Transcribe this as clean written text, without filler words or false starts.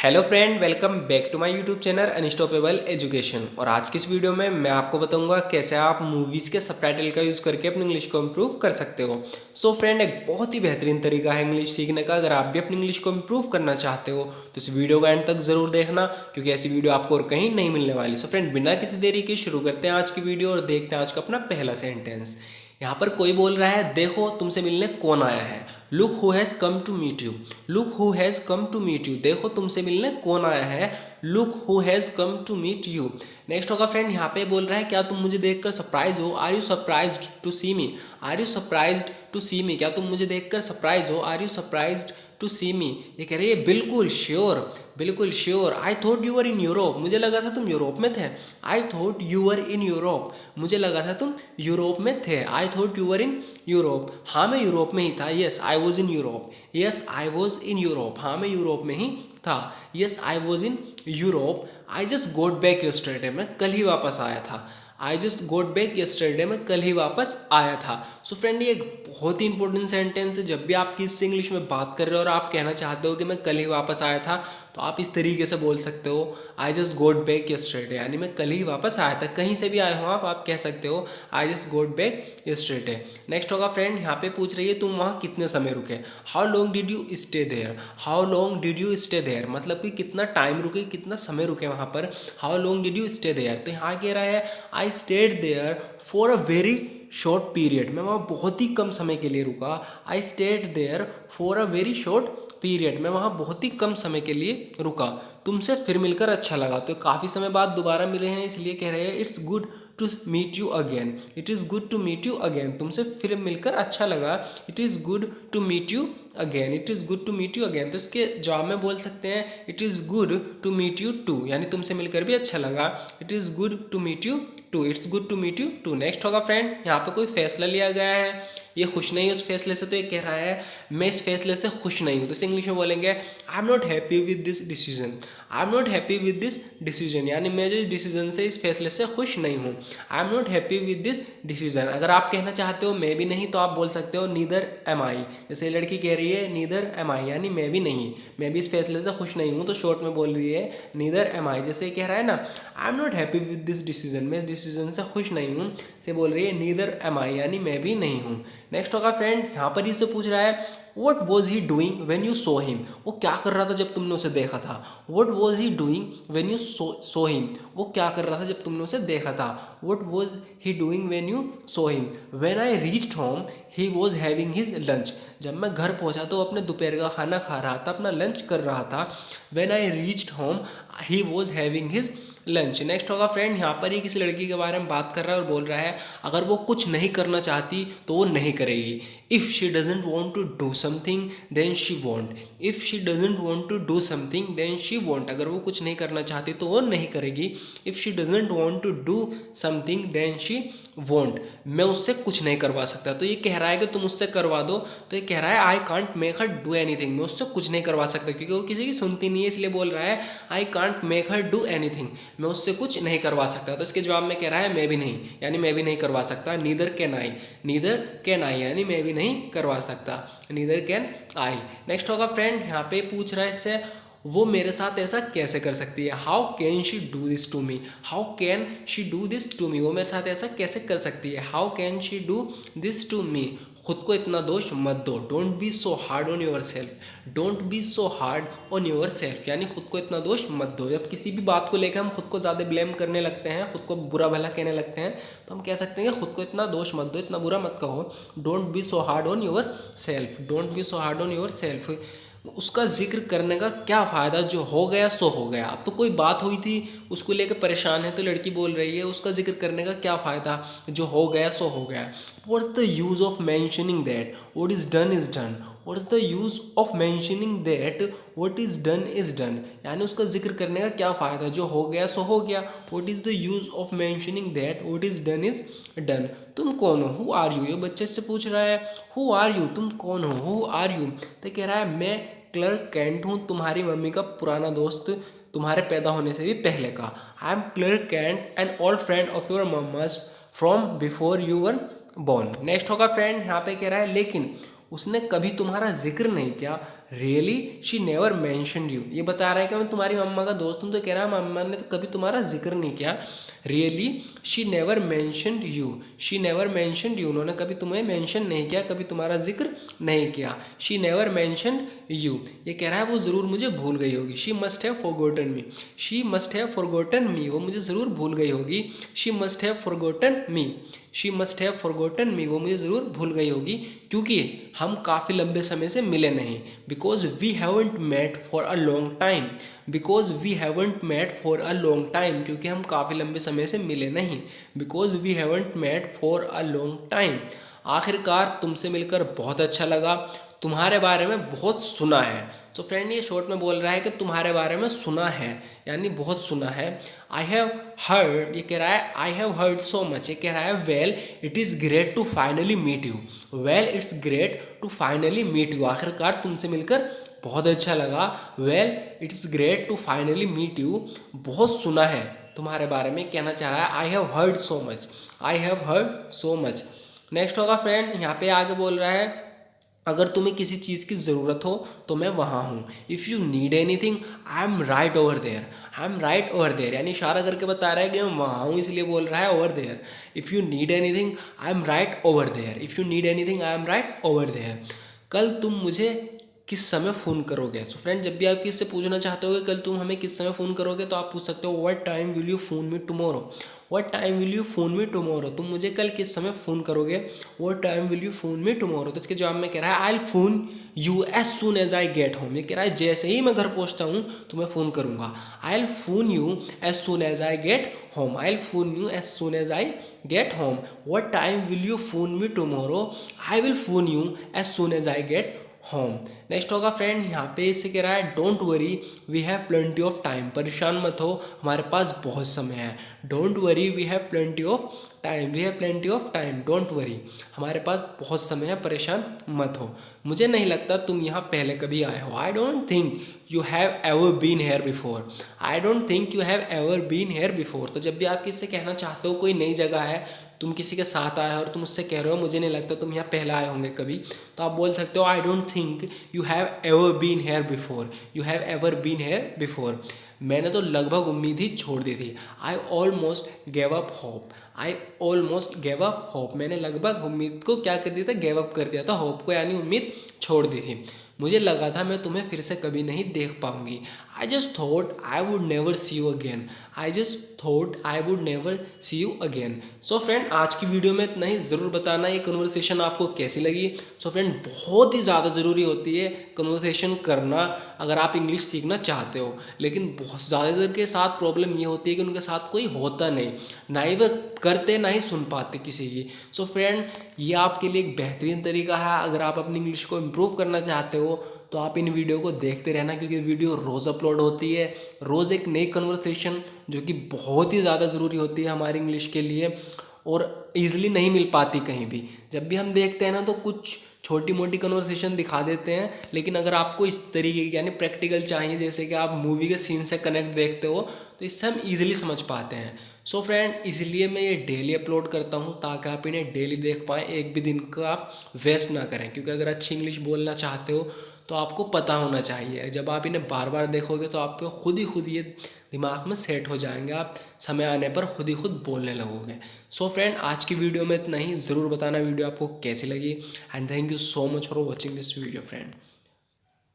Hello friend, welcome back to my YouTube channel unstoppable education. और आज की इस वीडियो में मैं आपको बताऊंगा कैसे आप मूवीज़ के सबटाइटल का यूज़ करके अपनी इंग्लिश को इम्प्रूव कर सकते हो। सो फ्रेंड, एक बहुत ही बेहतरीन तरीका है इंग्लिश सीखने का। अगर आप भी अपनी इंग्लिश को इम्प्रूव करना चाहते हो तो इस वीडियो को एंड तक ज़रूर देखना, क्योंकि ऐसी वीडियो आपको और कहीं नहीं मिलने वाली। सो फ्रेंड, बिना किसी देरी के शुरू करते हैं आज की वीडियो और देखते हैं आज का अपना पहला सेंटेंस। यहाँ पर कोई बोल रहा है, देखो तुमसे मिलने कौन आया है। Look who has come to meet you. Look who has come to meet you. देखो तुमसे मिलने कौन आया है। Look who has come to meet you. Next होगा फ्रेंड, यहाँ पे बोल रहा है, क्या तुम मुझे देखकर सरप्राइज हो। Are you surprised to see me. Are you surprised to see me. क्या तुम मुझे देखकर सरप्राइज हो। Are you surprised to see me. ये कह रही है बिल्कुल श्योर, बिल्कुल sure. I thought you were in Europe. मुझे लगा था तुम यूरोप में थे। I thought you were in Europe. मुझे लगा था तुम यूरोप में थे। I thought you were in Europe. हाँ, मैं यूरोप में ही था। Yes I was in Europe. Yes I was in Europe. हाँ, मैं यूरोप में ही था। Yes I was in Europe. I just got back yesterday. मैं कल ही वापस आया था। I just got back yesterday. मैं कल ही वापस आया था। सो फ्रेंड, ये एक बहुत ही इंपॉर्टेंट सेंटेंस है। जब भी आप किसी इंग्लिश में बात कर रहे हो और आप कहना चाहते हो कि मैं कल ही वापस आया था, तो आप इस तरीके से बोल सकते हो, I just got back yesterday, यानी मैं कल ही वापस आया था। कहीं से भी आए हो आप कह सकते हो I just got back yesterday. Next होगा फ्रेंड, यहाँ पे पूछ रही है तुम वहाँ कितने समय रुके। How long did you stay there. How long did you stay there, मतलब कि कितना टाइम रुके, कितना समय रुके वहाँ पर। How long did you stay there, तो यहाँ कह रहा है I stayed there for a very short period. मैं वहाँ बहुत ही कम समय के लिए रुका। I stayed there for a very short period. मैं वहाँ बहुत ही कम समय के लिए रुका। तुमसे फिर मिलकर अच्छा लगा, तो काफ़ी समय बाद दोबारा मिले हैं, इसलिए कह रहे हैं it's good to meet you again. It is good to meet you again. तुमसे फिर मिलकर अच्छा लगा। It is good to meet you again. It is good to meet you again, तो इसके जवाब में बोल सकते हैं it is good to meet you too, यानी तुमसे मिलकर भी अच्छा लगा। It is good to meet you too. It's good to meet you too. Next होगा फ्रेंड, यहाँ पे कोई फैसला लिया गया है, ये खुश नहीं है उस फैसले से, तो ये कह रहा है मैं इस फैसले से खुश नहीं हूँ। तो इसे इंग्लिश में बोलेंगे I am not happy with this decision. I am not happy with this decision, यानी मैं जो इस डिसीजन से, इस फैसले से खुश नहीं हूँ। I am not happy with this decision. अगर आप कहना चाहते हो मैं भी नहीं, तो आप बोल सकते हो नीदर एम आई। जैसे लड़की कह रही है नीदर एम आई, यानी मैं भी नहीं, मैं भी इस फैसले से खुश नहीं हूँ, तो शॉर्ट में बोल रही है नीदर एम आई। जैसे कह रहा है ना I am not happy with this decision, मैं इस डिसीजन से खुश नहीं हूँ, से बोल रही है नीदर एम आई, यानी मैं भी नहीं हूँ। नेक्स्ट होगा फ्रेंड, यहाँ पर इससे पूछ रहा है what was he doing when you saw him. वो क्या कर रहा था जब तुमने उसे देखा था। What was he doing when you saw him. वो क्या कर रहा था जब तुमने उसे देखा था। What was he doing when you saw him. When I reached home he was having his lunch. जब मैं घर पहुंचा तो अपने दोपहर का खाना खा रहा था, अपना लंच कर रहा था। When I reached home he was having his lunch. Next होगा फ्रेंड, यहाँ पर ही किसी लड़की के बारे में बात कर रहा है और बोल रहा है अगर वो कुछ नहीं करना चाहती तो वो नहीं करेगी। If she doesn't want to do something then she want. If she doesn't want to do something then she want. अगर वो कुछ नहीं करना चाहती तो वो नहीं करेगी। If she doesn't want to do something then she want. मैं उससे कुछ नहीं करवा सकता, तो ये कह रहा है कि तुम उससे करवा दो, तो ये कह रहा है I can't make her do anything. मैं उससे कुछ नहीं करवा सकता, क्योंकि वो किसी की सुनती नहीं है, इसलिए बोल रहा है I can't make her do anything. मैं उससे कुछ नहीं करवा सकता, तो इसके जवाब में कह रहा है मैं भी नहीं, यानी मैं भी नहीं करवा सकता। Neither can I. Neither can I, यानी मैं भी नहीं करवा सकता। Neither can I. नेक्स्ट होगा फ्रेंड, यहाँ पे पूछ रहा है इससे वो मेरे साथ ऐसा कैसे कर सकती है। How can she do this to me. How can she do this to me. वो मेरे साथ ऐसा कैसे कर सकती है। How can she do this to me. खुद को इतना दोष मत दो। Don't be so hard on yourself. Don't be so hard on yourself, यानी खुद को इतना दोष मत दो। जब किसी भी बात को लेकर हम खुद को ज़्यादा ब्लेम करने लगते हैं, खुद को बुरा भला कहने लगते हैं, तो हम कह सकते हैं कि खुद को इतना दोष मत दो, इतना बुरा मत कहो। Don't be so hard on yourself. Don't be so hard on your self. उसका जिक्र करने का क्या फ़ायदा, जो हो गया सो हो गया। अब तो कोई बात हुई थी, उसको लेकर परेशान है, तो लड़की बोल रही है उसका जिक्र करने का क्या फ़ायदा, जो हो गया सो हो गया। What is the use of mentioning that what is done is done. What is the use of mentioning that what is done is done, यानी उसका जिक्र करने का क्या फ़ायदा, जो हो गया सो हो गया। What is the use of mentioning that what is done is done. तुम कौन हो, हु आर यू। ये बच्चे से पूछ रहा है हु आर यू, तुम कौन हो, हु आर यू। तो कह रहा है मैं क्लर्क कैंट हूँ, तुम्हारी मम्मी का पुराना दोस्त, तुम्हारे पैदा होने से भी पहले का। I am Clark Kent an old friend of your mama's from before you were born. Next होगा फ्रेंड, यहाँ पे कह रहा है लेकिन उसने कभी तुम्हारा जिक्र नहीं किया। Really she never mentioned you, ये बता रहा है कि मैं तुम्हारी मम्मा का दोस्त हूँ, तो कह रहा है मम्मा ने तो कभी तुम्हारा जिक्र नहीं किया। Really she never mentioned you, she never mentioned you, उन्होंने कभी तुम्हें मैंशन नहीं किया, कभी तुम्हारा जिक्र नहीं किया। शी नेवर मैंशनड यू, ये कह रहा है वो ज़रूर मुझे भूल गई होगी। She must have forgotten me, she must have forgotten me, वो मुझे ज़रूर भूल गई होगी। She must have forgotten me, she must have forgotten me, वो मुझे ज़रूर भूल गई होगी क्योंकि हम काफ़ी लंबे समय से मिले नहीं। Because we haven't met for a long time, because we haven't met for a long time, क्योंकि हम काफ़ी लंबे समय से मिले नहीं। Because we haven't met for a long time, आखिरकार तुमसे मिलकर बहुत अच्छा लगा, तुम्हारे बारे में बहुत सुना है। सो फ्रेंड ये शॉर्ट में बोल रहा है कि तुम्हारे बारे में सुना है, यानी बहुत सुना है। आई हैव हर्ड, ये कह रहा है I have heard so much, ये कह रहा है well it is great to finally meet you, well it's great to finally meet you, आखिरकार तुमसे मिलकर बहुत अच्छा लगा। Well it's great to finally meet you, बहुत सुना है तुम्हारे बारे में, कहना चाह रहा है I have heard so much, I have heard so much. Next होगा फ्रेंड, यहाँ पे आगे बोल रहा है अगर तुम्हें किसी चीज़ की ज़रूरत हो तो मैं वहाँ हूँ। If you need anything I am right over there, I am right over there, यानी इशारा करके बता रहा है कि मैं वहाँ हूँ, इसलिए बोल रहा है over there. If you need anything I am right over there, if you need anything I am right over there. कल तुम मुझे किस समय फ़ोन करोगे? सो फ्रेंड जब भी आप किसी से पूछना चाहते हो कि कल तुम हमें किस समय फ़ोन करोगे, तो आप पूछ सकते हो what time will you phone me tomorrow, what time will you phone me tomorrow, तुम मुझे कल किस समय फ़ोन करोगे, what time will you phone me tomorrow. तो इसके जवाब में कह रहा है I will phone you as soon as I get home, ये कह रहा है जैसे ही मैं घर पहुंचता हूँ तो मैं फ़ोन करूँगा। I will phone you as soon as I get home, I will phone you as soon as I get home, what time will you phone me tomorrow, I will phone you as soon as I get home. Next होगा friend, यहाँ पे इससे कह रहा है don't worry we have plenty of time, परेशान मत हो हमारे पास बहुत समय है। Don't worry we have plenty of time, we have plenty of time, don't worry हमारे पास बहुत समय है, परेशान मत हो। मुझे नहीं लगता तुम यहाँ पहले कभी आए हो। I don't think you have ever been here before, I don't think you have ever been here before. तो जब भी आप किससे कहना चाहते हो कोई नई जगह है, तुम किसी के साथ आए हो और तुम उससे कह रहे हो मुझे नहीं लगता तुम यहाँ पहले आए होंगे कभी, तो आप बोल सकते हो I don't think you have ever been here before, you have ever been here before. मैंने तो लगभग उम्मीद ही छोड़ दी थी। I almost gave up hope, I almost gave up hope, मैंने लगभग उम्मीद को क्या कर दिया था, गेव अप कर दिया था, होप को यानी उम्मीद छोड़ दी थी। मुझे लगा था मैं तुम्हें फिर से कभी नहीं देख पाऊंगी। I just thought I would never see you again, I just thought I would never see you again. So friend आज की वीडियो में इतना ही, ज़रूर बताना ये कन्वर्सेशन आपको कैसी लगी। सो फ्रेंड बहुत ही ज़्यादा ज़रूरी होती है कन्वर्सेशन करना अगर आप इंग्लिश सीखना चाहते हो, लेकिन बहुत ज़्यादातर के साथ प्रॉब्लम ये होती है कि उनके साथ कोई होता नहीं, ना ही वह करते ना ही सुन पाते किसी की। सो फ्रेंड ये आपके लिए एक बेहतरीन तरीका है, अगर आप अपनी इंग्लिश को इम्प्रूव करना चाहते हो तो आप इन वीडियो को देखते रहना, क्योंकि वीडियो रोज़ अपलोड होती है, रोज़ एक नई कन्वर्सेशन जो कि बहुत ही ज़्यादा ज़रूरी होती है हमारी इंग्लिश के लिए और ईजिली नहीं मिल पाती कहीं भी। जब भी हम देखते हैं ना तो कुछ छोटी मोटी कन्वर्सेशन दिखा देते हैं, लेकिन अगर आपको इस तरीके की यानी प्रैक्टिकल चाहिए, जैसे कि आप मूवी के सीन से कनेक्ट देखते हो, तो इससे हम ईजिली समझ पाते हैं। सो फ्रेंड इसलिए मैं ये डेली अपलोड करता हूँ ताकि आप इन्हें डेली देख पाएँ, एक भी दिन का आप वेस्ट ना करें, क्योंकि अगर अच्छी इंग्लिश बोलना चाहते हो तो आपको पता होना चाहिए। जब आप इन्हें बार बार देखोगे तो आप पे खुद ये दिमाग में सेट हो जाएंगे, आप समय आने पर खुद बोलने लगोगे। सो फ्रेंड आज की वीडियो में इतना ही, ज़रूर बताना वीडियो आपको कैसी लगी and thank you so much for watching this video friend.